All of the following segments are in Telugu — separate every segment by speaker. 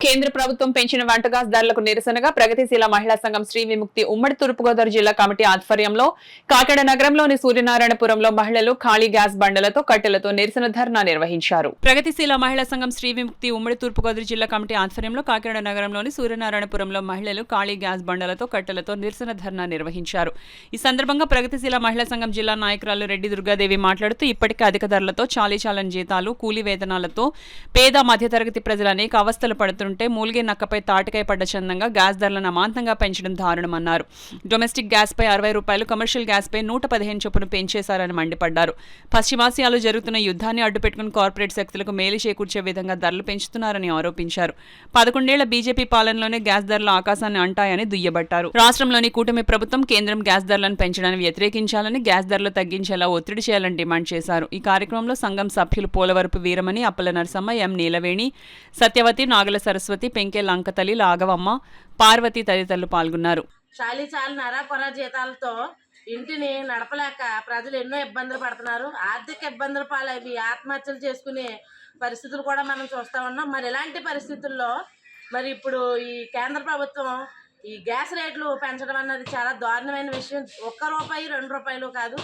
Speaker 1: కేంద్ర ప్రభుత్వం పెంచిన వంట గ్యాస్ ధరలకు నిరసనగా ప్రగతిశీల మహిళా సంఘం శ్రీ విముక్తి ఉమ్మడి తూర్పుగోదావరి జిల్లా కమిటీ ఆధ్వర్యంలో కాకినాడ నగరంలోని సూర్యనారాయణపురంలో మహిళలు ఖాళీ గ్యాస్ బండలతో కట్టెలతో నిరసన ధర్నా నిర్వహించారు. ప్రగతిశీల మహిళా సంఘం శ్రీ విముక్తి ఉమ్మడి తూర్పుగోదావరి జిల్లా కమిటీ ఆధ్వర్యంలో కాకినాడ నగరంలోని సూర్యనారాయణపురంలో మహిళలు ఖాళీ గ్యాస్ బండలతో కట్టెలతో నిరసన ధర్నా నిర్వహించారు. ఈ సందర్భంగా ప్రగతిశీల మహిళా సంఘం జిల్లా నాయకురాలు రెడ్డి దుర్గాదేవి మాట్లాడుతూ ఇప్పటికే అధిక ధరలతో చాలీచాలని జీతాలు కూలీ వేతనాలతో పేద మధ్యతరగతి ప్రజలు అనేక అవస్థలు పడుతున్నారు. మూలిగే నక్కపై తాటికాయ పడ్డ చందంగా గ్యాస్ ధరలను అమాంతంగా పెంచడం దారుణమన్నారు. డొమెస్టిక్ గ్యాస్ పై 60 రూపాయలు, కమర్షియల్ గ్యాస్ పై 115 చొప్పున పెంచేశారని మండిపడ్డారు. పశ్చిమాసియాలో జరుగుతున్న యుద్ధాన్ని అడ్డుపెట్టుకుని కార్పొరేట్ శక్తులకు మేలు చేకూర్చే విధంగా ధరలు పెంచుతున్నారని ఆరోపించారు. 11 ఏళ్ల బీజేపీ పాలనలోనే గ్యాస్ ధరలు ఆకాశాన్ని అంటాయని దుయ్యబట్టారు. రాష్ట్రంలోని కూటమి ప్రభుత్వం కేంద్రం గ్యాస్ ధరలను పెంచడాన్ని వ్యతిరేకించాలని, గ్యాస్ ధరలు తగ్గించేలా ఒత్తిడి చేయాలని డిమాండ్ చేశారు. ఈ కార్యక్రమంలో సంఘం సభ్యులు పోలవరపు వీరమణి, అప్పల నరసమ్మ, ఎం నీలవేణి, సత్యవతి, నాగల సరస్వతి, పెంకే లంకతలి, లాగవమ్మ, పార్వతి తదితరులు పాల్గొన్నారు.
Speaker 2: చాలు నరాపర జీతాలతో ఇంటిని నడపలేక ప్రజలు ఎన్నో ఇబ్బందులు పడుతున్నారు. ఆర్థిక ఇబ్బందుల పాలవి ఆత్మహత్యలు చేసుకునే పరిస్థితులు కూడా మనం చూస్తూ ఉన్నాం. మరి ఇలాంటి పరిస్థితుల్లో మరి ఇప్పుడు ఈ కేంద్ర ప్రభుత్వం ఈ గ్యాస్ రేట్లు పెంచడం అన్నది చాలా దారుణమైన విషయం. 1 రూపాయి 2 రూపాయలు కాదు,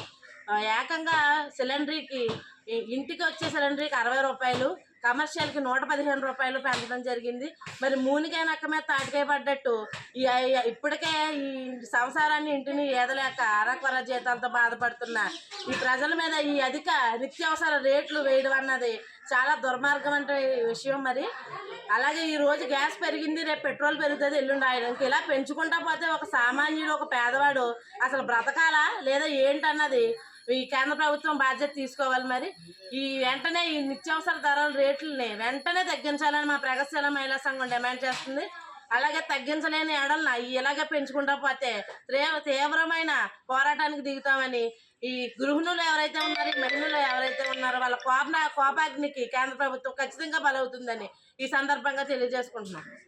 Speaker 2: ఏకంగా సిలిండర్కి ఇంటికి వచ్చే సిలిండర్కి 60 రూపాయలు, కమర్షియల్కి 115 రూపాయలు పెంచడం జరిగింది. మరి మూనికాయ నక్క మీద తాటికాయ పడ్డట్టు ఇప్పటికే ఈ సంసారాన్ని ఇంటిని ఏదలేక అరకొర జీతాలతో బాధపడుతున్న ఈ ప్రజల మీద ఈ అధిక నిత్యావసర రేట్లు వేయడం అన్నది చాలా దుర్మార్గం అంటే విషయం. మరి అలాగే ఈ రోజు గ్యాస్ పెరిగింది, రేపు పెట్రోల్ పెరుగుతుంది, ఎల్లుండి ఆయిల్. ఇలా పెంచుకుంటా పోతే ఒక సామాన్యుడు, ఒక పేదవాడు అసలు బ్రతకాలా లేదా ఏంటన్నది ఈ కేంద్ర ప్రభుత్వం బాధ్యత తీసుకోవాలి. మరి ఈ వెంటనే ఈ నిత్యావసర ధరల రేట్లని వెంటనే తగ్గించాలని మా ప్రగతిశీల మహిళా సంఘం డిమాండ్ చేస్తుంది. అలాగే తగ్గించలేని ఎడలన ఇలాగే పెంచుకుంటా పోతే తీవ్రమైన పోరాటానికి దిగుతామని ఈ గృహిణులు ఎవరైతే ఉన్నారో, మహిళలు ఎవరైతే ఉన్నారో వాళ్ళ కోపాగ్నికి కేంద్ర ప్రభుత్వం ఖచ్చితంగా బలవుతుందని ఈ సందర్భంగా తెలియజేసుకుంటున్నాం.